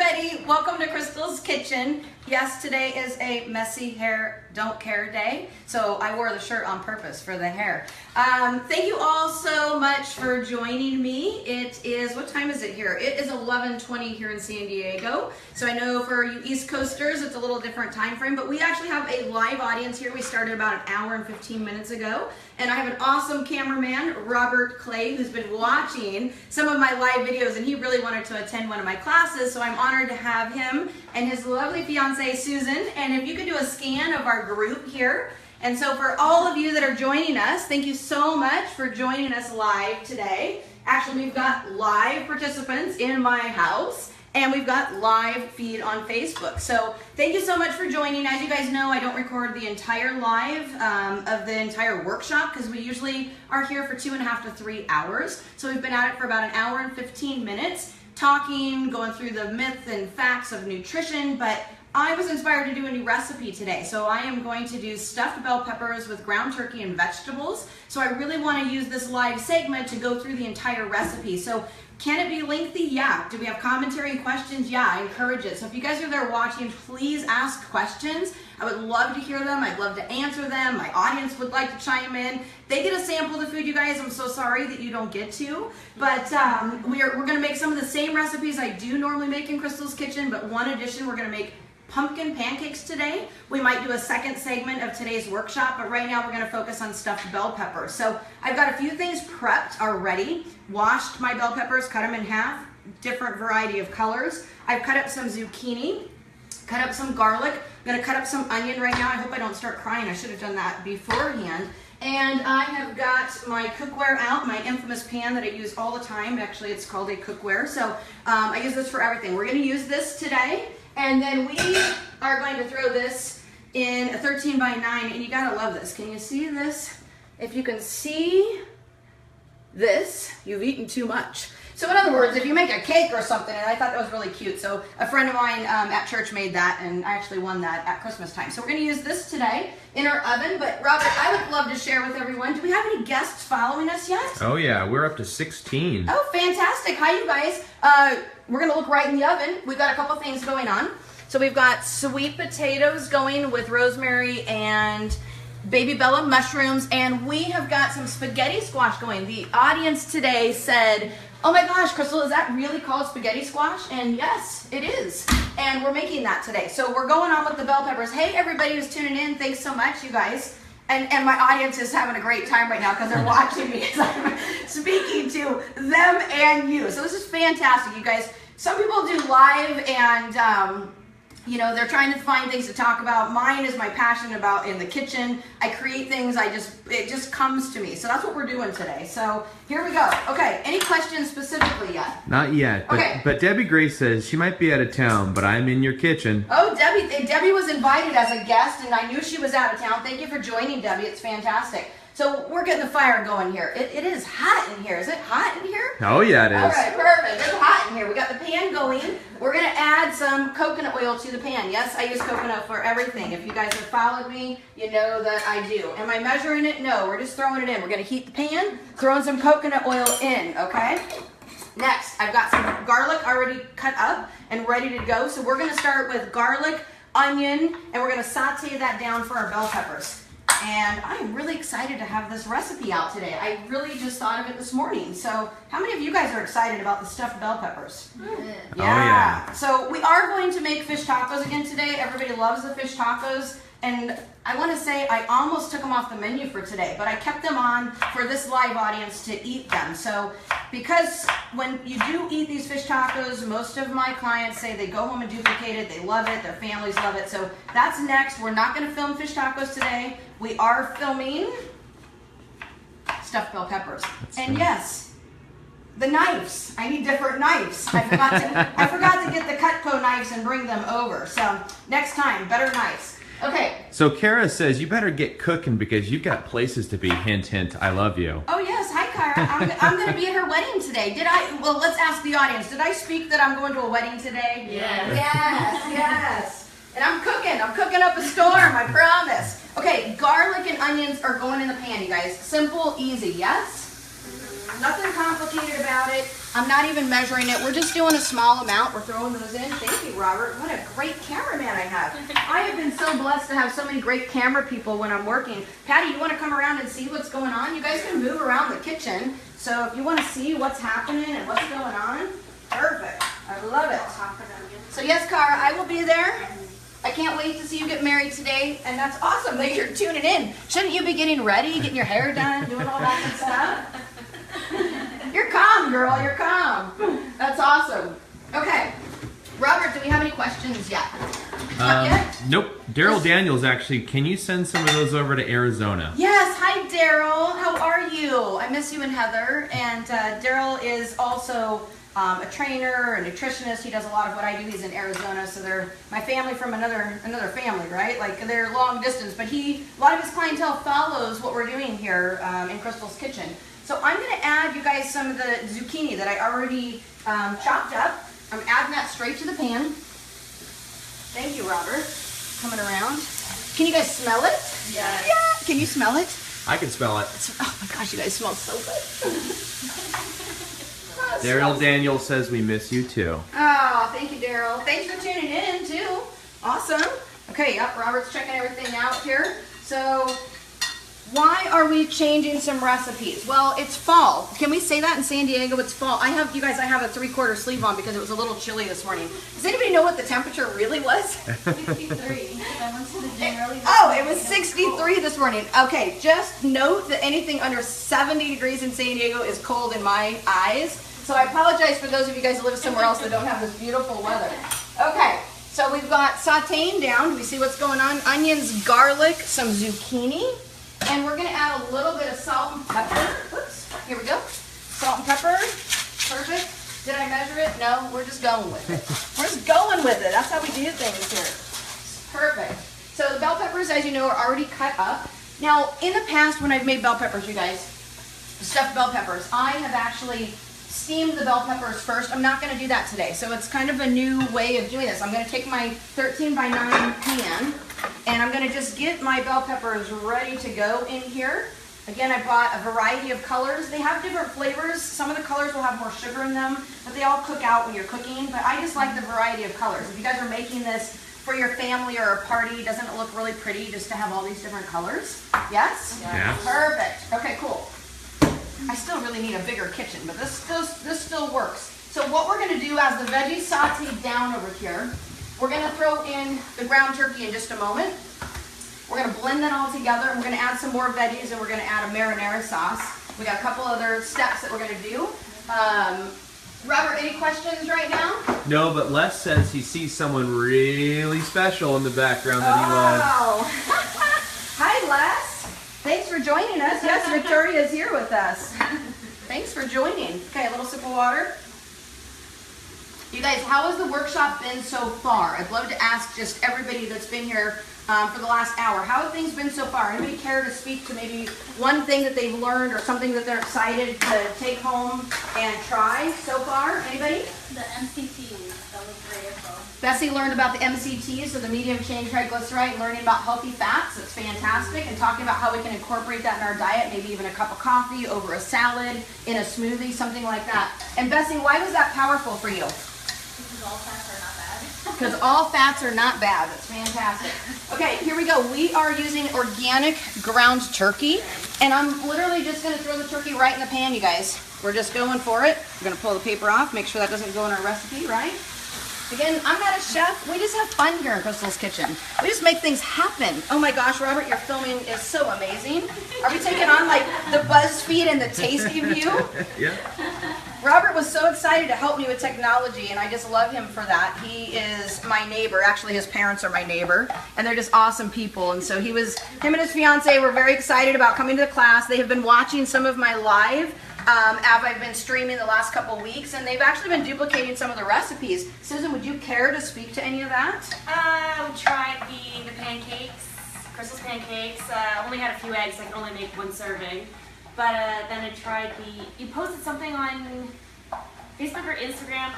everybody. Welcome to Crystal's Kitchen. Yes, today is a messy hair don't care day, so I wore the shirt on purpose for the hair. Thank you all so much for joining me. It is, what time is it here? It is 11:20 here in San Diego. So I know for you East Coasters, it's a little different time frame, but we actually have a live audience here. We started about an hour and 15 minutes ago, and I have an awesome cameraman, Robert Clay, who's been watching some of my live videos, and he really wanted to attend one of my classes, so I'm honored to have him and his lovely fiancee, Susan. And if you could do a scan of our group here. And so for all of you that are joining us, thank you so much for joining us live today. Actually, we've got live participants in my house, and we've got live feed on Facebook. So thank you so much for joining. As you guys know, I don't record the entire live of the entire workshop because we usually are here for 2.5 to 3 hours. So we've been at it for about an hour and 15 minutes, talking, going through the myths and facts of nutrition, but I was inspired to do a new recipe today. So I am going to do stuffed bell peppers with ground turkey and vegetables. So I really want to use this live segment to go through the entire recipe. So can it be lengthy? Yeah. Do we have commentary and questions? Yeah, I encourage it. So if you guys are there watching, please ask questions. I would love to hear them. I'd love to answer them. My audience would like to chime in. They get a sample of the food, you guys. I'm so sorry that you don't get to. But we're going to make some of the same recipes I do normally make in Crystal's Kitchen, but one addition, we're going to make pumpkin pancakes today. We might do a second segment of today's workshop, but right now we're going to focus on stuffed bell peppers. So I've got a few things prepped already. Washed my bell peppers, cut them in half, different variety of colors. I've cut up some zucchini, cut up some garlic. I'm going to cut up some onion right now. I hope I don't start crying. I should have done that beforehand. And I have got my cookware out, my infamous pan that I use all the time. Actually, it's called a cookware. So I use this for everything. We're going to use this today. And then we are going to throw this in a 13 by 9, and you gotta love this. Can you see this? If you can see this, you've eaten too much. So in other words, if you make a cake or something, and I thought that was really cute, so a friend of mine at church made that, and I actually won that at Christmas time. So we're gonna use this today in our oven, but Robert, I would love to share with everyone, do we have any guests following us yet? Oh yeah, we're up to 16. Oh, fantastic. Hi, you guys. We're going to look right in the oven. We've got a couple things going on. So we've got sweet potatoes going with rosemary and baby bella mushrooms, and we have got some spaghetti squash going. The audience today said, oh my gosh, Crystal, is that really called spaghetti squash? And yes, it is. And we're making that today. So we're going on with the bell peppers. Hey, everybody who's tuning in, thanks so much, you guys. And my audience is having a great time right now because they're watching me as I'm speaking to them and you. So this is fantastic, you guys. Some people do live and, you know, they're trying to find things to talk about. Mine is my passion about in the kitchen. I create things, it just comes to me. So that's what we're doing today. So here we go. Okay, any questions specifically yet? Not yet, but Debbie Grace says she might be out of town, but I'm in your kitchen. Oh, Debbie was invited as a guest, and I knew she was out of town. Thank you for joining, Debbie. It's fantastic. So we're getting the fire going here. It is hot in here. Is it hot in here? Oh yeah, it is. All right, perfect. It's hot in here. We got the pan going. We're going to add some coconut oil to the pan. Yes, I use coconut for everything. If you guys have followed me, you know that I do. Am I measuring it? No, we're just throwing it in. We're going to heat the pan, throwing some coconut oil in, okay? Next, I've got some garlic already cut up and ready to go. So we're going to start with garlic, onion, and we're going to saute that down for our bell peppers. And I'm really excited to have this recipe out today. I really just thought of it this morning. So how many of you guys are excited about the stuffed bell peppers? Yeah. Oh, yeah. So we are going to make fish tacos again today. Everybody loves the fish tacos. And I want to say I almost took them off the menu for today, but I kept them on for this live audience to eat them. So because when you do eat these fish tacos, most of my clients say they go home and duplicate it. They love it. Their families love it. So that's next. We're not going to film fish tacos today. We are filming stuffed bell peppers. And yes, the knives. I need different knives. I forgot to get the Cutco knives and bring them over. So next time, better knives. Okay. So Kara says you better get cooking because you've got places to be. Hint, hint. I love you. Oh yes, hi Kara. I'm going to be at her wedding today. Did I? Well, let's ask the audience. Did I speak that I'm going to a wedding today? Yes. Yes. And I'm cooking up a storm. I promise. Okay, garlic and onions are going in the pan, you guys. Simple, easy. Yes. Nothing complicated about it. I'm not even measuring it. We're just doing a small amount. We're throwing those in. Thank you, Robert. What a great cameraman I have. I have been so blessed to have so many great camera people when I'm working. Patty, you want to come around and see what's going on? You guys can move around the kitchen. So if you want to see what's happening and what's going on, perfect. I love it. So yes, Cara, I will be there. I can't wait to see you get married today, and that's awesome that you're tuning in. Shouldn't you be getting ready, getting your hair done, doing all that good stuff? You're calm, girl, you're calm. That's awesome. Okay, Robert, do we have any questions yet? Not yet? Nope. Daryl Daniels, actually, can you send some of those over to Arizona? Yes, hi Daryl, how are you? I miss you and Heather, and Daryl is also a trainer, a nutritionist. He does a lot of what I do. He's in Arizona, so they're my family from another family, right? Like they're long distance, but a lot of his clientele follows what we're doing here in Crystal's Kitchen. So I'm going to add you guys some of the zucchini that I already chopped up. I'm adding that straight to the pan. Thank you, Robert. Coming around. Can you guys smell it? Yes. Yeah. Can you smell it? I can smell it. Oh my gosh, you guys smell so good. Daryl Daniels says we miss you too. Oh, thank you, Daryl. Thanks for tuning in, too. Awesome. Okay, yep, Robert's checking everything out here. So, why are we changing some recipes? Well, it's fall. Can we say that in San Diego? It's fall. I have a 3/4 sleeve on because it was a little chilly this morning. Does anybody know what the temperature really was? 63. I went to the gym early. Oh, it was 63 this morning. Okay, just note that anything under 70 degrees in San Diego is cold in my eyes. So I apologize for those of you guys who live somewhere else that don't have this beautiful weather. Okay, so we've got sauteing down. Do we see what's going on? Onions, garlic, some zucchini. And we're going to add a little bit of salt and pepper. Oops, here we go. Salt and pepper. Perfect. Did I measure it? No, we're just going with it. We're just going with it. That's how we do things here. Perfect. So the bell peppers, as you know, are already cut up. Now, in the past when I've made bell peppers, you guys, stuffed bell peppers, I have actually steamed the bell peppers first. I'm not going to do that today. So it's kind of a new way of doing this. I'm going to take my 13x9 pan and I'm going to just get my bell peppers ready to go in here. Again, I bought a variety of colors. They have different flavors. Some of the colors will have more sugar in them, but they all cook out when you're cooking. But I just like the variety of colors. If you guys are making this for your family or a party, doesn't it look really pretty just to have all these different colors? Yes? Yeah. Perfect. Okay, cool. I still really need a bigger kitchen, but this still works. So what we're going to do as the veggies saute down over here, we're going to throw in the ground turkey in just a moment. We're going to blend that all together, and we're going to add some more veggies, and we're going to add a marinara sauce. We got a couple other steps that we're going to do. Robert, any questions right now? No, but Les says he sees someone really special in the background that he loves. Oh. Hi, Les. Thanks for joining us. Yes, Victoria is here with us. Thanks for joining. Okay, a little sip of water. You guys, how has the workshop been so far? I'd love to ask just everybody that's been here for the last hour. How have things been so far? Anybody care to speak to maybe one thing that they've learned or something that they're excited to take home and try so far? Anybody? The MCTs. That was great info. Bessie learned about the MCTs, so the medium chain triglyceride, learning about healthy fats. It's fantastic. And talking about how we can incorporate that in our diet, maybe even a cup of coffee over a salad, in a smoothie, something like that. And Bessie, why was that powerful for you? Because all fats are not bad. Because all fats are not bad. That's fantastic. Okay, here we go. We are using organic ground turkey. And I'm literally just going to throw the turkey right in the pan, you guys. We're just going for it. We're going to pull the paper off, make sure that doesn't go in our recipe, right? Again, I'm not a chef. We just have fun here in Crystal's Kitchen. We just make things happen. Oh my gosh, Robert, your filming is so amazing. Are we taking on like the BuzzFeed and the Tasty View? Yeah. Robert was so excited to help me with technology, and I just love him for that. He is my neighbor. Actually, his parents are my neighbor, and they're just awesome people. And so him and his fiance were very excited about coming to the class. They have been watching some of my live as I've been streaming the last couple weeks, and they've actually been duplicating some of the recipes. Susan, would you care to speak to any of that? We tried the pancakes, Crystal's pancakes. Only had a few eggs, so I could only make one serving. But then I tried you posted something on Facebook or Instagram,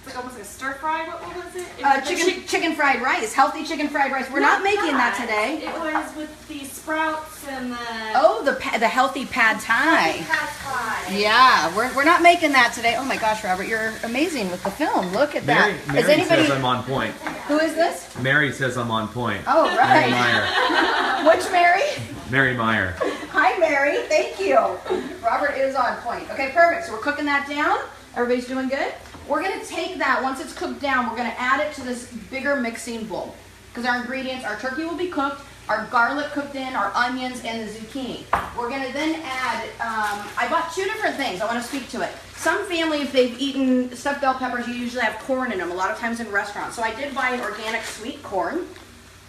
like almost like a stir fry. What was it? Chicken fried rice, healthy chicken fried rice. We're not making that today. It was with the sprouts and the. Oh, the healthy pad thai. Pad thai. Yeah, we're not making that today. Oh my gosh, Robert, you're amazing with the film. Look at that. Mary Is anybody? says I'm on point. Who is this? Mary says I'm on point. Oh, Mary right. Meyer. Which Mary? Mary Meyer. Hi, Mary. Thank you. Robert is on point. Okay, perfect. So we're cooking that down. Everybody's doing good? We're going to take that, once it's cooked down, we're going to add it to this bigger mixing bowl. Because our ingredients, our turkey will be cooked, our garlic cooked in, our onions, and the zucchini. We're going to then add, I bought 2 different things. I want to speak to it. Some family, if they've eaten stuffed bell peppers, you usually have corn in them, a lot of times in restaurants. So I did buy an organic sweet corn,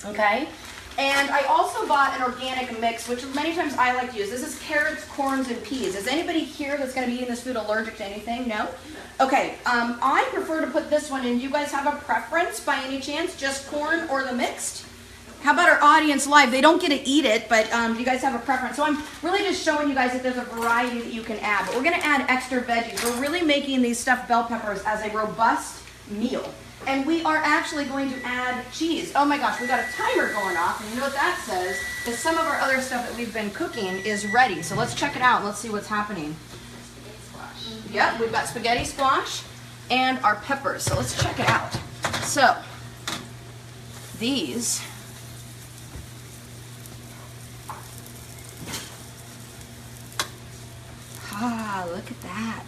okay? And I also bought an organic mix, which many times I like to use. This is carrots, corns, and peas. Is anybody here that's going to be eating this food allergic to anything? No? Okay, I prefer to put this one in. You guys have a preference by any chance? Just corn or the mixed? How about our audience live? They don't get to eat it, but do you guys have a preference? So I'm really just showing you guys that there's a variety that you can add. But we're going to add extra veggies. We're really making these stuffed bell peppers as a robust meal. And we are actually going to add cheese. Oh my gosh, we got a timer going off, and you know what that says? Is some of our other stuff that we've been cooking is ready. So let's check it out and let's see what's happening. Yep, we've got spaghetti squash and our peppers. So let's check it out. So these look at that.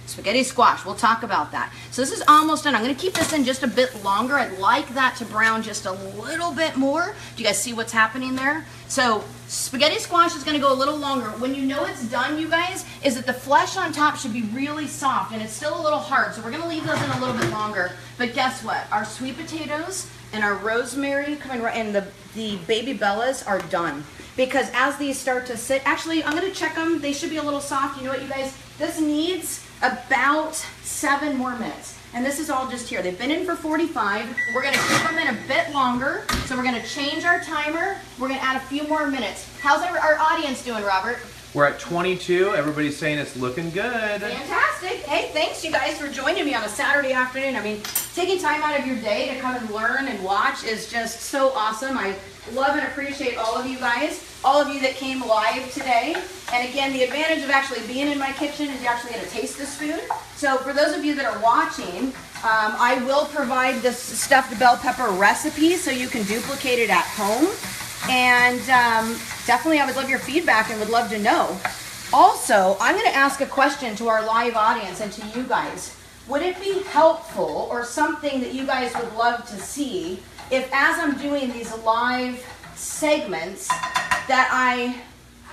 Spaghetti squash, we'll talk about that. So this is almost done. I'm going to keep this in just a bit longer. I'd like that to brown just a little bit more. Do you guys see what's happening there? So spaghetti squash is going to go a little longer. When you know it's done, you guys, is that the flesh on top should be really soft, and it's still a little hard. So we're going to leave those in a little bit longer. But guess what? Our sweet potatoes and our rosemary coming right, and the baby bellas are done. Because as these start to sit, actually, I'm going to check them. They should be a little soft. You know what, you guys? This needs about 7 more minutes. And this is all just here. They've been in for 45. We're going to keep them in a bit longer. So we're going to change our timer. We're going to add a few more minutes. How's our audience doing, Robert? We're at 22. Everybody's saying it's looking good. Fantastic. Hey, thanks you guys for joining me on a Saturday afternoon. I mean, taking time out of your day to come and learn and watch is just so awesome. I love and appreciate all of you guys, all of you that came live today. And again, the advantage of actually being in my kitchen is you're actually going to taste this food. So for those of you that are watching, I will provide this stuffed bell pepper recipe so you can duplicate it at home. And definitely I would love your feedback and would love to know. Also, I'm going to ask a question to our live audience and to you guys. Would it be helpful or something that you guys would love to see if, as I'm doing these live segments, that I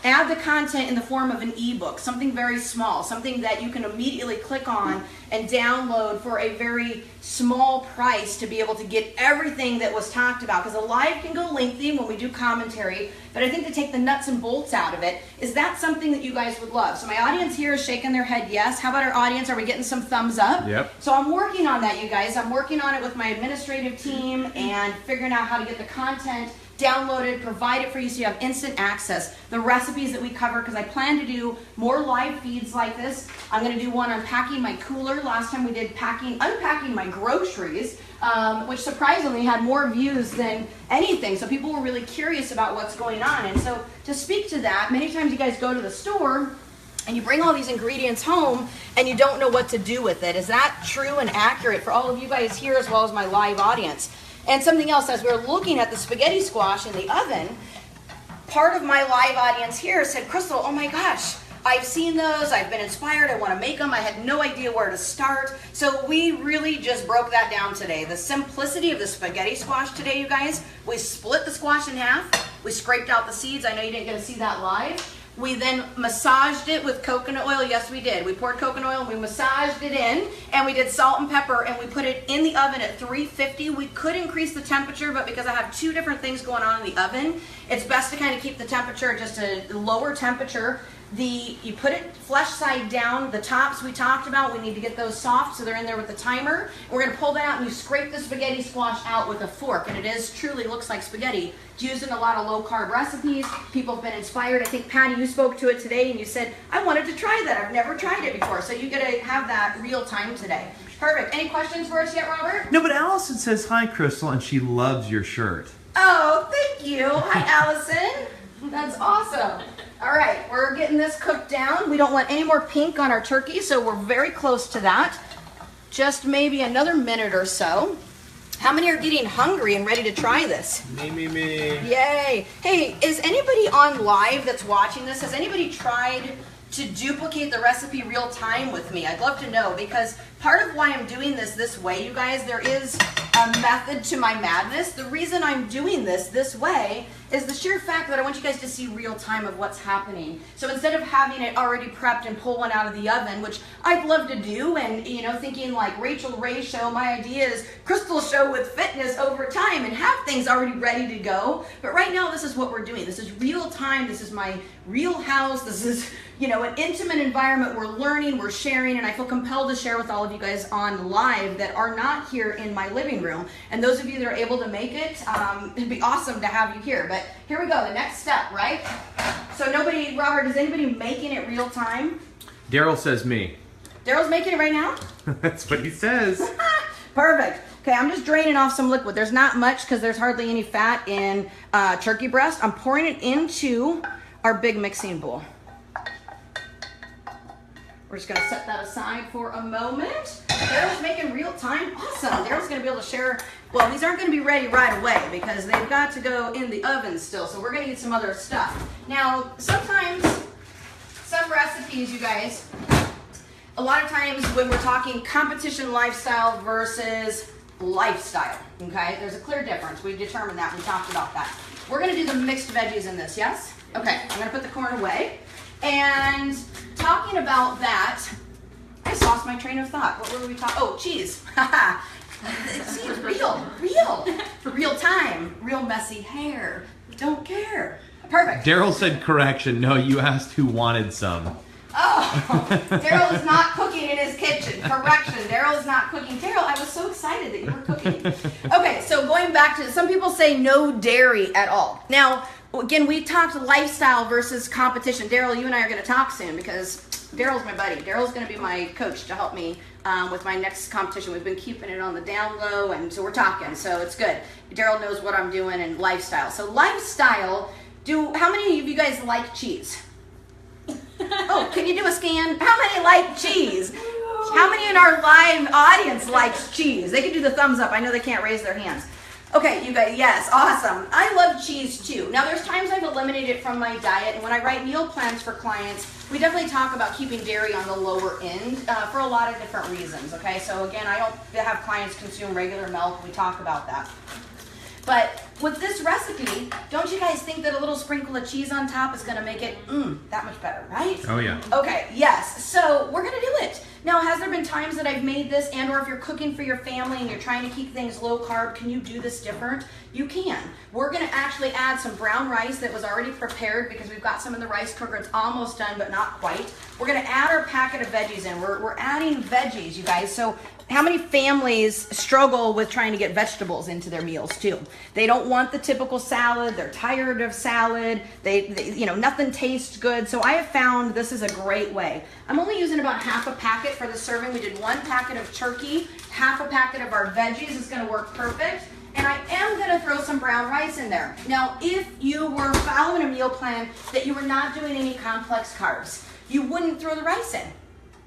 add the content in the form of an ebook, something very small, something that you can immediately click on and download for a very small price to be able to get everything that was talked about. Because a live can go lengthy when we do commentary, but I think to take the nuts and bolts out of it, is that something that you guys would love? So my audience here is shaking their head yes. How about our audience? Are we getting some thumbs up? Yep. So I'm working on that, you guys. I'm working on it with my administrative team and figuring out how to get the content downloaded, provide it for you so you have instant access. The recipes that we cover, because I plan to do more live feeds like this. I'm going to do one on packing my cooler. Last time we did unpacking my groceries, which surprisingly had more views than anything. So people were really curious about what's going on. And so to speak to that, many times you guys go to the store and you bring all these ingredients home and you don't know what to do with it. Is that true and accurate for all of you guys here as well as my live audience? And something else, as we were looking at the spaghetti squash in the oven, part of my live audience here said, Crystal, oh my gosh, I've seen those, I've been inspired, I want to make them, I had no idea where to start. So we really just broke that down today. The simplicity of the spaghetti squash today, you guys, we split the squash in half, we scraped out the seeds, I know you didn't get to see that live. We then massaged it with coconut oil. Yes, we did. We poured coconut oil and we massaged it in, and we did salt and pepper, and we put it in the oven at 350. We could increase the temperature, but because I have 2 different things going on in the oven, it's best to kind of keep the temperature at just a lower temperature. You put it flesh side down. The tops we talked about, we need to get those soft so they're in there with the timer. We're going to pull that out and you scrape the spaghetti squash out with a fork, and it truly looks like spaghetti. It's used in a lot of low carb recipes. People have been inspired. I think Patty, you spoke to it today and you said, I wanted to try that. I've never tried it before. So you get to have that real time today. Perfect. Any questions for us yet, Robert? No, but Allison says hi, Crystal, and she loves your shirt. Oh, thank you. Hi, Allison. That's awesome. All right, we're getting this cooked down. We don't want any more pink on our turkey, so we're very close to that. Just maybe another minute or so. How many are getting hungry and ready to try this? Me. Yay. Hey, is anybody on live that's watching this? Has anybody tried to duplicate the recipe real time with me? I'd love to know, because part of why I'm doing this way, you guys, there is a method to my madness. The reason I'm doing this way is the sheer fact that I want you guys to see real time of what's happening. So instead of having it already prepped and pull one out of the oven, which I'd love to do, and thinking like Rachel Ray show, my idea is Crystal show with fitness over time and have things already ready to go. But right now, this is what we're doing. This is real time. This is my real house. This is, an intimate environment. We're learning, we're sharing, and I feel compelled to share with all of you guys on live that are not here in my living room. And those of you that are able to make it, it'd be awesome to have you here. But here we go, the next step, right? So Robert, is anybody making it real time? Daryl says me. Daryl's making it right now? That's what he says. Perfect. Okay, I'm just draining off some liquid. There's not much because there's hardly any fat in turkey breast. I'm pouring it into our big mixing bowl. We're just gonna set that aside for a moment. Daryl's making real time. Awesome. Daryl's gonna be able to share. Well, these aren't gonna be ready right away because they've got to go in the oven still. So we're gonna eat some other stuff. Now, sometimes, some recipes, you guys, a lot of times when we're talking competition lifestyle versus lifestyle, okay? There's a clear difference. We determined that. We talked about that. We're gonna do the mixed veggies in this, yes? Okay, I'm gonna put the corn away. And talking about that, I just lost my train of thought. What were we talking? Oh, cheese. See, it's real time, real messy hair. Don't care. Perfect. Daryl said correction. No, you asked who wanted some. Oh, Daryl is not cooking in his kitchen. Correction, Daryl is not cooking. Daryl, I was so excited that you were cooking. Okay, so going back to, some people say no dairy at all. Now, again, we talked lifestyle versus competition. Daryl, you and I are going to talk soon because Daryl's my buddy. Daryl's going to be my coach to help me with my next competition. We've been keeping it on the down low, and so we're talking, so it's good. Daryl knows what I'm doing in lifestyle. So lifestyle, how many of you guys like cheese? Oh, can you do a scan? How many like cheese? How many in our live audience likes cheese? They can do the thumbs up. I know they can't raise their hands. Okay, you guys, yes, awesome. I love cheese too. Now, there's times I've eliminated it from my diet, and when I write meal plans for clients, we definitely talk about keeping dairy on the lower end for a lot of different reasons, okay? So again, I don't have clients consume regular milk. We talk about that. But with this recipe, don't you guys think that a little sprinkle of cheese on top is going to make it that much better, right? Oh, yeah. Okay, yes. So we're going to do it. Now, has there been times that I've made this, and or if you're cooking for your family and you're trying to keep things low carb, can you do this different? You can. We're going to actually add some brown rice that was already prepared because we've got some in the rice cooker. It's almost done, but not quite. We're going to add our packet of veggies in. We're adding veggies, you guys. So how many families struggle with trying to get vegetables into their meals too? They don't want the typical salad. They're tired of salad. They nothing tastes good. So I have found this is a great way. I'm only using about half a packet for the serving. We did 1 packet of turkey, half a packet of our veggies. It's going to work perfect. And I am going to throw some brown rice in there. Now, if you were following a meal plan that you were not doing any complex carbs, you wouldn't throw the rice in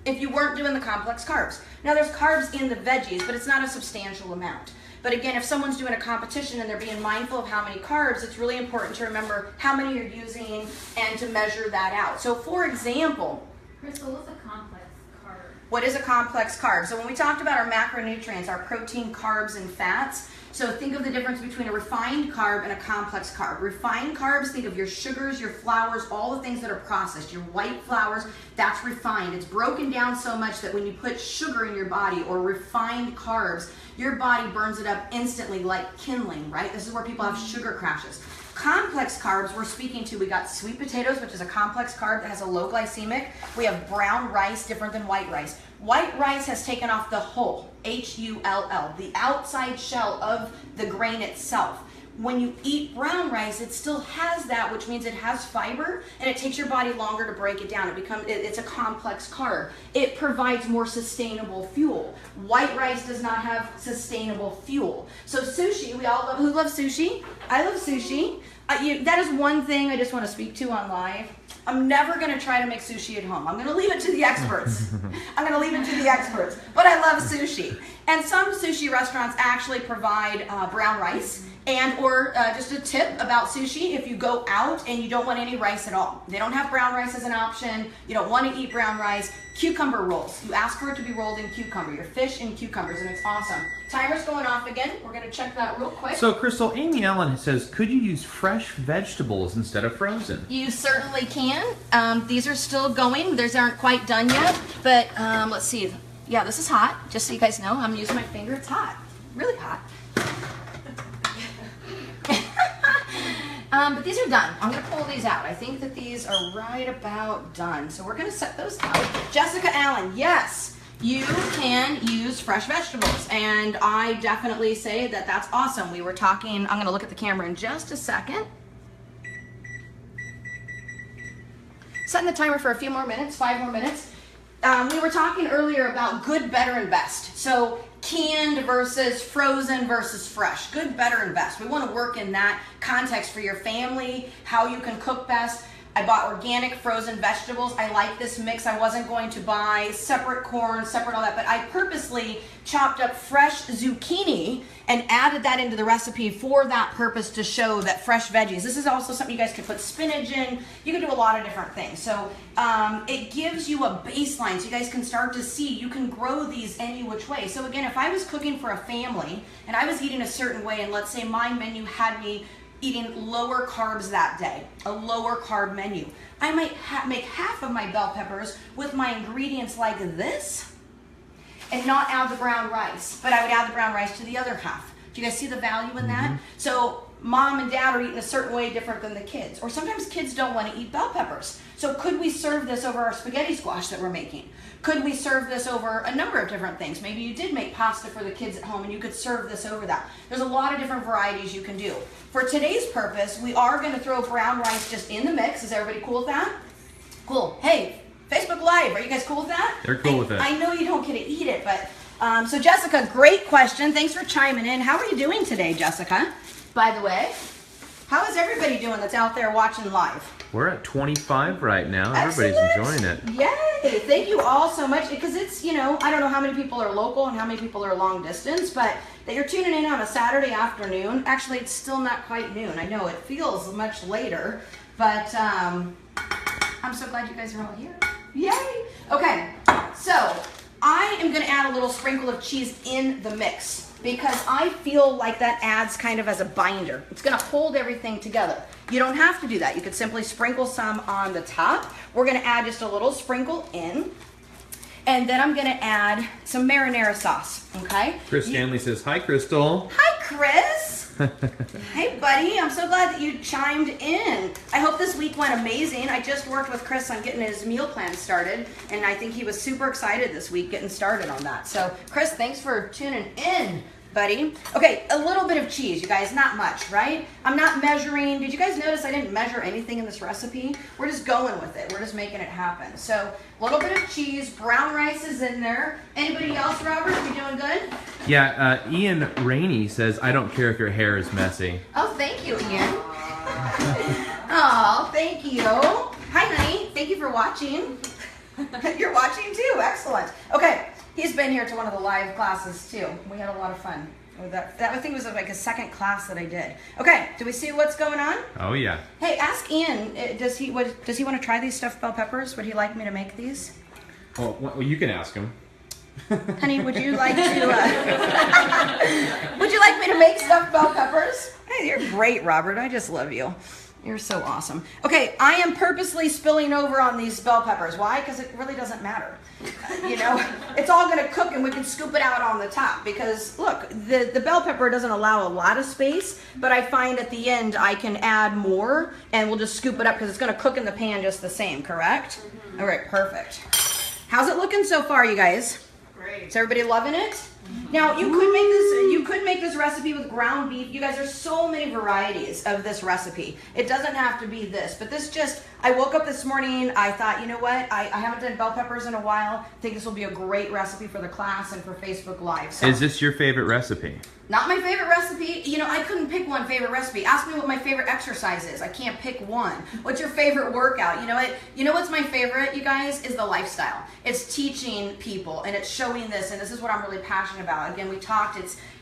if you weren't doing the complex carbs. Now, there's carbs in the veggies, but it's not a substantial amount. But again, if someone's doing a competition and they're being mindful of how many carbs, it's really important to remember how many you're using and to measure that out. So, for example, Crystal, what's a complex carb? what is a complex carb? So when we talked about our macronutrients, our protein, carbs, and fats, so think of the difference between a refined carb and a complex carb. Refined carbs, think of your sugars, your flours, all the things that are processed. Your white flours, that's refined. It's broken down so much that when you put sugar in your body or refined carbs, your body burns it up instantly like kindling, right? This is where people have sugar crashes. Complex carbs we're speaking to, we got sweet potatoes, which is a complex carb that has a low glycemic. We have brown rice, different than white rice. White rice has taken off the hull, H-U-L-L, the outside shell of the grain itself. when you eat brown rice, it still has that, which means it has fiber, and it takes your body longer to break it down. It's a complex carb. It provides more sustainable fuel. White rice does not have sustainable fuel. So sushi, we all love, who loves sushi? I love sushi. That is one thing I just want to speak to on live. I'm never going to try to make sushi at home. I'm going to leave it to the experts. I'm going to leave it to the experts. But I love sushi. And some sushi restaurants actually provide brown rice. And or just a tip about sushi, if you go out and you don't want any rice at all. They don't have brown rice as an option. You don't want to eat brown rice. Cucumber rolls. You ask for it to be rolled in cucumber. Your fish and cucumbers, and it's awesome. Timer's going off again. We're going to check that real quick. So, Crystal, Amy Ellen says, could you use fresh vegetables instead of frozen? You certainly can. These are still going. Theirs aren't quite done yet. But let's see. Yeah, this is hot. Just so you guys know, I'm using my finger. It's hot. Really hot. But these are done. I'm going to pull these out. I think that these are right about done. So we're going to set those out. Jessica Allen, yes, you can use fresh vegetables. And I definitely say that that's awesome. We were talking, I'm going to look at the camera in just a second. Setting the timer for a few more minutes, 5 more minutes. We were talking earlier about good, better, and best. So canned versus frozen versus fresh. Good, better, and best. We want to work in that context for your family, how you can cook best. I bought organic frozen vegetables. I like this mix. I wasn't going to buy separate corn, separate all that, but I purposely chopped up fresh zucchini and added that into the recipe for that purpose to show that fresh veggies. This is also something you guys could put spinach in. You can do a lot of different things. So it gives you a baseline so you guys can start to see you can grow these any which way. So again, if I was cooking for a family and I was eating a certain way, and let's say my menu had me eating lower carbs that day, a lower carb menu, I might make half of my bell peppers with my ingredients like this and not add the brown rice, but I would add the brown rice to the other half. Do you guys see the value in that? So mom and dad are eating a certain way different than the kids, or sometimes kids don't want to eat bell peppers. So could we serve this over our spaghetti squash that we're making? Could we serve this over a number of different things? Maybe you did make pasta for the kids at home and you could serve this over that. There's a lot of different varieties you can do. For today's purpose, we are going to throw brown rice just in the mix. Is everybody cool with that? Cool. Hey, Facebook Live, are you guys cool with that? They're cool with it. I know you don't get to eat it, but so Jessica, great question. Thanks for chiming in. How are you doing today, Jessica? By the way, how is everybody doing that's out there watching live? We're at 25 right now. Excellent. Everybody's enjoying it. Yay! Thank you all so much, because it's, you know, I don't know how many people are local and how many people are long distance, but that you're tuning in on a Saturday afternoon. Actually, it's still not quite noon. I know it feels much later, but I'm so glad you guys are all here. Yay! Okay, so I am going to add a little sprinkle of cheese in the mix, because I feel like that adds kind of as a binder. It's going to hold everything together. You don't have to do that. You could simply sprinkle some on the top. We're going to add just a little sprinkle in. And then I'm going to add some marinara sauce, okay? Chris Stanley says, hi, Crystal. Hi, Chris. Hey, buddy. I'm so glad that you chimed in. I hope this week went amazing. I just worked with Chris on getting his meal plan started, and I think he was super excited this week getting started on that. So, Chris, thanks for tuning in, buddy. Okay, a little bit of cheese, you guys, not much, right? I'm not measuring. Did you guys notice I didn't measure anything in this recipe? We're just going with it. We're just making it happen. So, a little bit of cheese, brown rice is in there. Anybody else, Robert? You doing good? Yeah, Ian Rainey says, I don't care if your hair is messy. Oh, thank you, Ian. Oh, thank you. Hi, honey. Thank you for watching. You're watching too. Excellent. Okay. He's been here to one of the live classes too. We had a lot of fun with that. I think it was like a second class that I did. Okay, do we see what's going on? Oh yeah. Hey, ask Ian. Does he want to try these stuffed bell peppers? Would he like me to make these? Well, you can ask him. Honey, would you like to? Would you like me to make stuffed bell peppers? Hey, you're great, Robert. I just love you. You're so awesome. Okay, I am purposely spilling over on these bell peppers. Why? Because it really doesn't matter. You know, it's all going to cook and we can scoop it out on the top, because look, the bell pepper doesn't allow a lot of space, but I find at the end I can add more and we'll just scoop it up because it's going to cook in the pan just the same, correct? All right, perfect. How's it looking so far, you guys? Great. Is everybody loving it? Mm-hmm. Now you could make this recipe with ground beef. You guys, there's so many varieties of this recipe. It doesn't have to be this, but this just, I woke up this morning, I thought, you know what, I haven't done bell peppers in a while. I think this will be a great recipe for the class and for Facebook Live. So, is this your favorite recipe? Not my favorite recipe. You know, I couldn't pick one favorite recipe. Ask me what my favorite exercise is. I can't pick one. What's your favorite workout? You know what? You know what's my favorite, you guys, is the lifestyle. It's teaching people and it's showing this, and this is what I'm really passionate about. Again, we talked,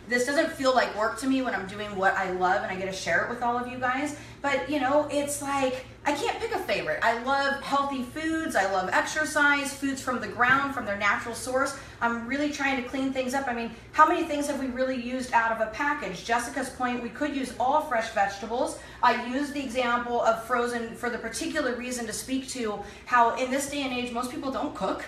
this doesn't feel like work to me when I'm doing what I love and I get to share it with all of you guys. But, you know, it's like, I can't pick a favorite. I love healthy foods. I love exercise, foods from the ground, from their natural source. I'm really trying to clean things up. I mean, how many things have we really used out of a package? Jessica's point, we could use all fresh vegetables. I used the example of frozen for the particular reason to speak to how in this day and age, most people don't cook.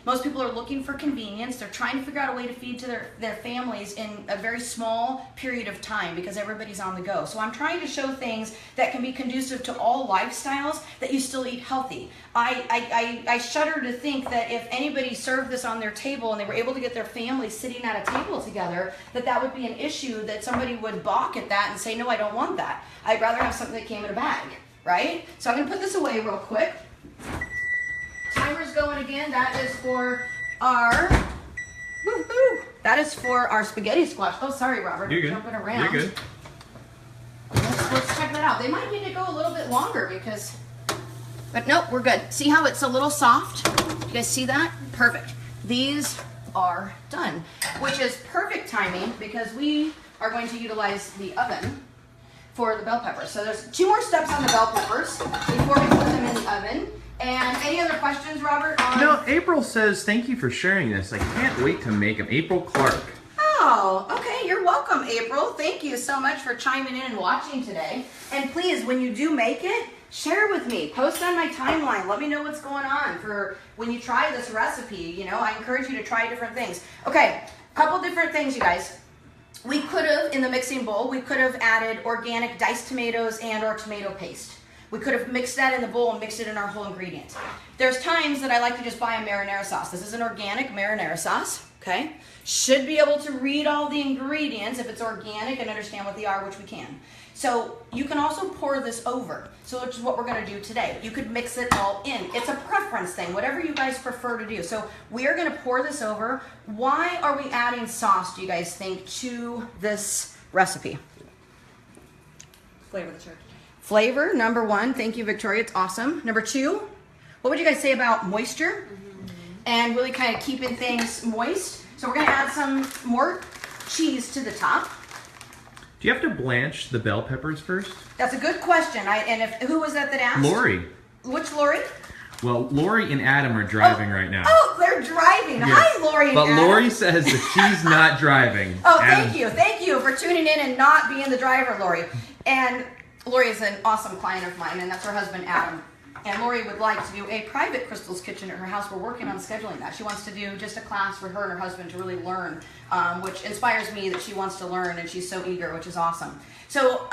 Most people are looking for convenience. They're trying to figure out a way to feed to their families in a very small period of time because everybody's on the go. So I'm trying to show things that can be conducive to all lifestyles that you still eat healthy. I shudder to think that if anybody served this on their table and they were able to get their family sitting at a table together, that would be an issue, that somebody would balk at that and say, no, I don't want that. I'd rather have something that came in a bag, right? So I'm gonna put this away real quick. Timer's going again. That is for our, that is for our spaghetti squash. Oh, sorry, Robert. You're good. Jumping around. You're good. Let's check that out. They might need to go a little bit longer because, but nope, we're good. See how it's a little soft? You guys see that? Perfect. These are done, which is perfect timing because we are going to utilize the oven for the bell peppers. So there's 2 more steps on the bell peppers before we put them in the oven. And any other questions, Robert? No, April says, thank you for sharing this. I can't wait to make them. April Clark. Oh, okay. You're welcome, April. Thank you so much for chiming in and watching today. And please, when you do make it, share with me. Post on my timeline. Let me know what's going on for when you try this recipe. You know, I encourage you to try different things. Okay, a couple different things, you guys. We could have, in the mixing bowl, we could have added organic diced tomatoes and or tomato paste. We could have mixed that in the bowl and mixed it in our whole ingredient. There's times that I like to just buy a marinara sauce. This is an organic marinara sauce, okay? Should be able to read all the ingredients if it's organic and understand what they are, which we can. So you can also pour this over. So which is what we're gonna do today. You could mix it all in. It's a preference thing, whatever you guys prefer to do. So we are gonna pour this over. Why are we adding sauce, do you guys think, to this recipe? Flavor the turkey. Flavor, number 1. Thank you, Victoria. It's awesome. Number 2, what would you guys say about moisture? And really kind of keeping things moist. So we're going to add some more cheese to the top. Do you have to blanch the bell peppers first? That's a good question. Who was that asked? Lori. Which Lori? Well, Lori and Adam are driving right now. Oh, they're driving. Yes. Hi, Lori and Adam. But Lori says that she's not driving. Oh, Adam. thank you. Thank you for tuning in and not being the driver, Lori. And Lori is an awesome client of mine, and that's her husband, Adam. And Lori would like to do a private Crystal's Kitchen at her house. We're working on scheduling that. She wants to do just a class for her and her husband to really learn, which inspires me that she wants to learn, and she's so eager, which is awesome. So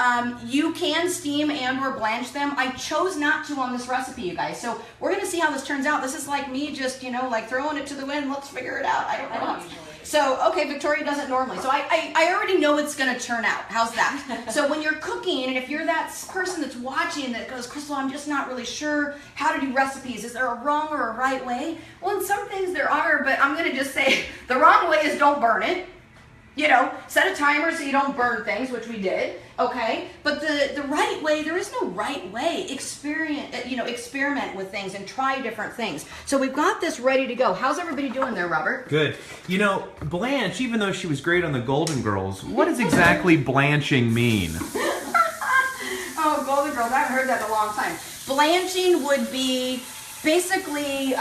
you can steam and or blanch them. I chose not to on this recipe, you guys. So we're going to see how this turns out. This is like me just, you know, like throwing it to the wind. Let's figure it out. I don't know. So, okay, Victoria does it normally. So I already know it's going to turn out. How's that? So when you're cooking, and if you're that person that's watching that goes, Crystal, I'm just not really sure how to do recipes. Is there a wrong or a right way? Well, in some things there are, but I'm going to just say the wrong way is don't burn it. You know, set a timer so you don't burn things, which we did, okay? But the right way, there is no right way. Experiment with things and try different things. So we've got this ready to go. How's everybody doing there, Robert? Good. You know, Blanche, even though she was great on the Golden Girls, what does exactly blanching mean? Oh, Golden Girls, I haven't heard that in a long time. Blanching would be basically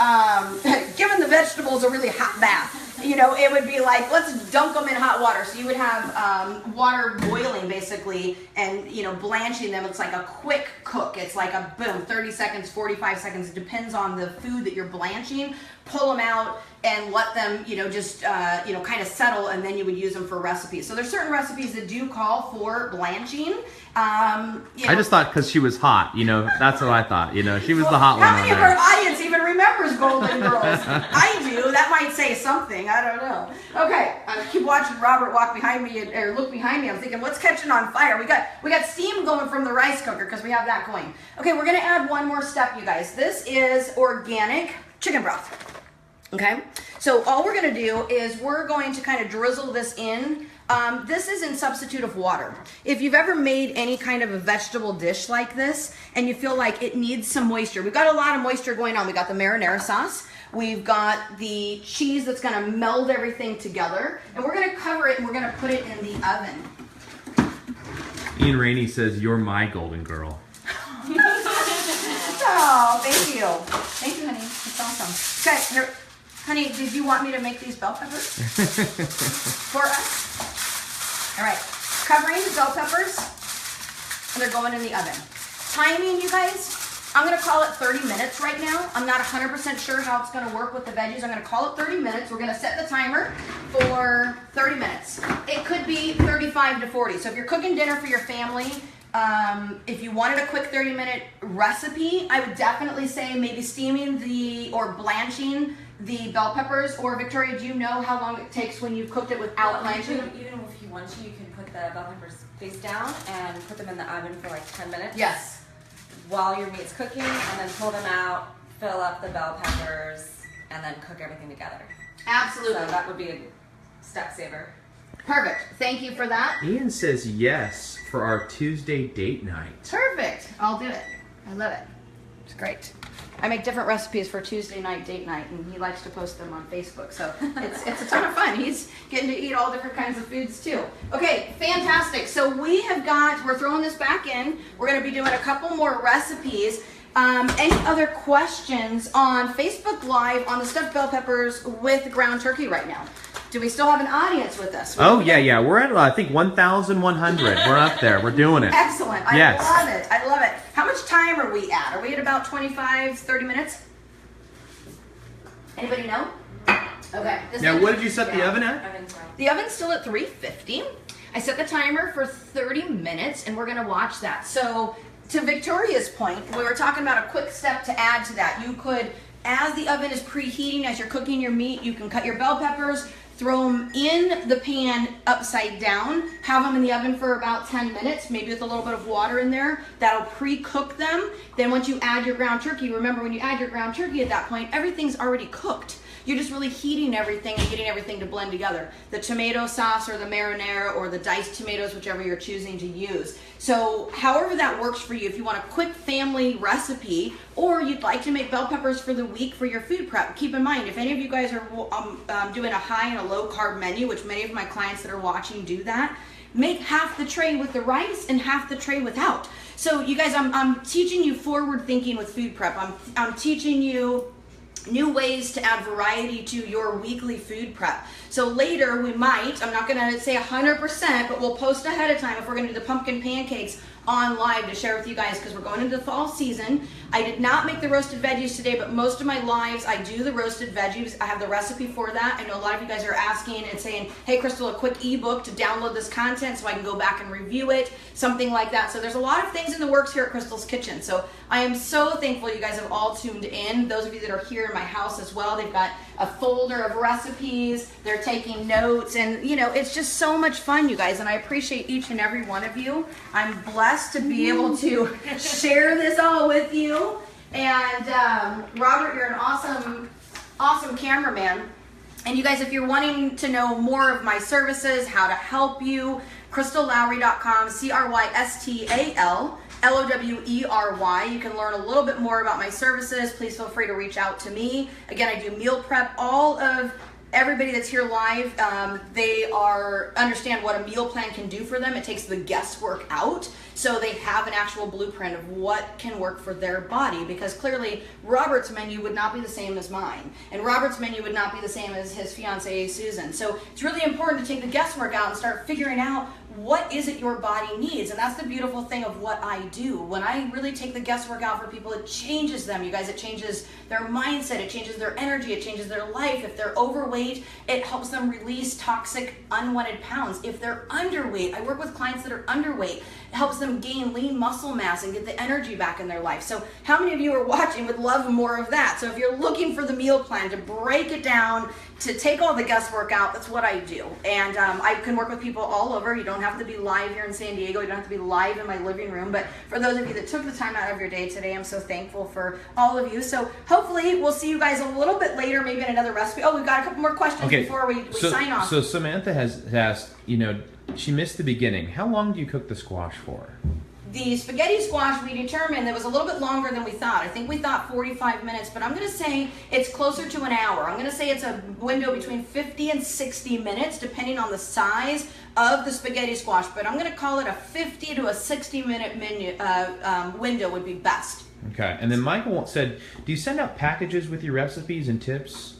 giving the vegetables a really hot bath. You know, it would be like, let's dunk them in hot water. So you would have water boiling basically and, you know, blanching them. It's like a quick cook. It's like a boom, 30 seconds, 45 seconds. It depends on the food that you're blanching. pull them out and let them, just, kind of settle, and then you would use them for recipes. So there's certain recipes that do call for blanching. I just thought because she was hot, that's what I thought. She was the hot one. How many of our audience even remembers Golden Girls? I do. That might say something. I don't know. Okay, I keep watching Robert walk behind me or look behind me. I'm thinking, what's catching on fire? We got steam going from the rice cooker because we have that going. Okay, we're gonna add one more step, you guys. This is organic chicken broth. Okay, so all we're gonna do is we're going to kind of drizzle this in. This is in substitute of water. If you've ever made any kind of a vegetable dish like this and you feel like it needs some moisture, we've got a lot of moisture going on. We got the marinara sauce, we've got the cheese that's gonna meld everything together, and we're gonna cover it and we're gonna put it in the oven. Ian Rainey says, "You're my golden girl." Oh, thank you. Thank you, honey. That's awesome. Okay, here. Honey, did you want me to make these bell peppers for us? All right, covering the bell peppers, and they're going in the oven. Timing, you guys, I'm gonna call it 30 minutes right now. I'm not 100% sure how it's gonna work with the veggies. I'm gonna call it 30 minutes. We're gonna set the timer for 30 minutes. It could be 35 to 40. So if you're cooking dinner for your family, if you wanted a quick 30-minute recipe, I would definitely say maybe steaming or blanching the bell peppers. Or Victoria, do you know how long it takes when you've cooked it without blanching? Even if you want to, you can put the bell peppers face down and put them in the oven for like 10 minutes. Yes. While your meat's cooking, and then pull them out, fill up the bell peppers, and then cook everything together. Absolutely. So that would be a step saver. Perfect. Thank you for that. Ian says yes for our Tuesday date night. Perfect. I'll do it. I love it. It's great. I make different recipes for Tuesday night date night, and he likes to post them on Facebook. So it's a ton of fun. He's getting to eat all different kinds of foods too. Okay, fantastic. So we're throwing this back in. We're going to be doing a couple more recipes. Any other questions on Facebook Live on the stuffed bell peppers with ground turkey right now? Do we still have an audience with us? Oh, yeah. We're at, I think, 1,100. We're up there. We're doing it. Excellent. Yes. I love it. How much time are we at? Are we at about 25, 30 minutes? Anybody know? Okay. Now, what did you set the oven at? The oven's still at 350. I set the timer for 30 minutes, and we're going to watch that. So, to Victoria's point, we were talking about a quick step to add to that. You could, as the oven is preheating, as you're cooking your meat, you can cut your bell peppers, throw them in the pan upside down, have them in the oven for about 10 minutes, maybe with a little bit of water in there. That'll pre-cook them. Then once you add your ground turkey, remember when you add your ground turkey at that point, everything's already cooked. You're just really heating everything and getting everything to blend together. The tomato sauce or the marinara or the diced tomatoes, whichever you're choosing to use. So however that works for you, if you want a quick family recipe or you'd like to make bell peppers for the week for your food prep, keep in mind, if any of you guys are doing a high and a low carb menu, which many of my clients that are watching do that, make half the tray with the rice and half the tray without. So you guys, I'm teaching you forward thinking with food prep. I'm teaching you new ways to add variety to your weekly food prep. So later we might, I'm not gonna say 100%, but we'll post ahead of time if we're gonna do the pumpkin pancakes on live to share with you guys because we're going into the fall season. I did not make the roasted veggies today, but most of my lives I do the roasted veggies. I have the recipe for that. I know a lot of you guys are asking and saying, hey Crystal, a quick ebook to download this content so I can go back and review it, something like that. So there's a lot of things in the works here at Crystal's Kitchen. So I am so thankful you guys have all tuned in. Those of you that are here in my house as well, they've got a folder of recipes, they're taking notes, and it's just so much fun, you guys, and I appreciate each and every one of you. I'm blessed to be able to share this all with you. And Robert, you're an awesome cameraman. And you guys, if you're wanting to know more of my services, how to help you, CrystalLowry.com, CrystalLowry. You can learn a little bit more about my services. Please feel free to reach out to me. Again, I do meal prep. All of everybody that's here live, they understand what a meal plan can do for them. It takes the guesswork out. So they have an actual blueprint of what can work for their body, because clearly Robert's menu would not be the same as mine. And Robert's menu would not be the same as his fiancée, Susan. So it's really important to take the guesswork out and start figuring out what is it your body needs? And that's the beautiful thing of what I do. When I really take the guesswork out for people, it changes them, you guys. It changes their mindset, it changes their energy, it changes their life. If they're overweight, it helps them release toxic, unwanted pounds. If they're underweight, I work with clients that are underweight. It helps them gain lean muscle mass and get the energy back in their life. So how many of you are watching would love more of that? So if you're looking for the meal plan, to break it down, to take all the guesswork out, that's what I do. And I can work with people all over. You don't have to be live here in San Diego. You don't have to be live in my living room. But for those of you that took the time out of your day today, I'm so thankful for all of you. So hopefully we'll see you guys a little bit later, maybe in another recipe. Oh, we've got a couple more questions before we sign off. So Samantha has asked, she missed the beginning. How long do you cook the squash for? The spaghetti squash, we determined it was a little bit longer than we thought. I think we thought 45 minutes, but I'm going to say it's closer to an hour. I'm going to say it's a window between 50 and 60 minutes, depending on the size of the spaghetti squash. But I'm going to call it a 50 to a 60-minute window would be best. Okay. And then Michael said, do you send out packages with your recipes and tips?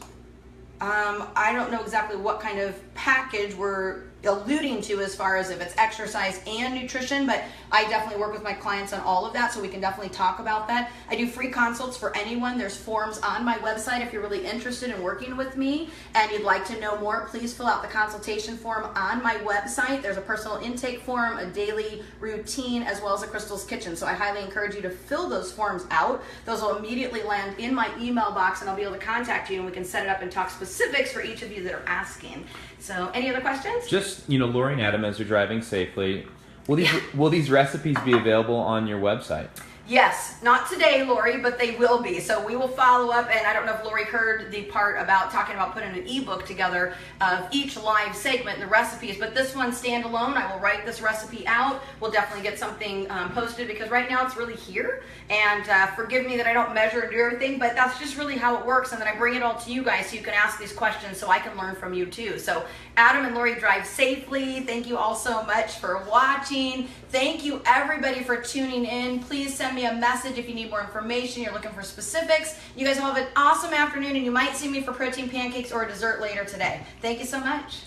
I don't know exactly what kind of package we're alluding to as far as if it's exercise and nutrition, but I definitely work with my clients on all of that, so we can definitely talk about that. I do free consults for anyone. There's forms on my website if you're really interested in working with me and you'd like to know more. Please fill out the consultation form on my website. There's a personal intake form, a daily routine, as well as a Crystal's Kitchen. So I highly encourage you to fill those forms out. Those will immediately land in my email box and I'll be able to contact you and we can set it up and talk specifics for each of you that are asking. So any other questions? Just, Lori and Adam, as you're driving safely, will these recipes be available on your website? Yes, not today, Lori, but they will be. So we will follow up, and I don't know if Lori heard the part about talking about putting an ebook together of each live segment and the recipes, but this one standalone, I will write this recipe out. We'll definitely get something posted because right now it's really here, and forgive me that I don't measure and do everything, but that's just really how it works, and then I bring it all to you guys so you can ask these questions so I can learn from you too. So Adam and Lori, drive safely. Thank you all so much for watching. Thank you everybody for tuning in. Please send me a message if you need more information, you're looking for specifics. You guys will have an awesome afternoon and you might see me for protein pancakes or a dessert later today. Thank you so much.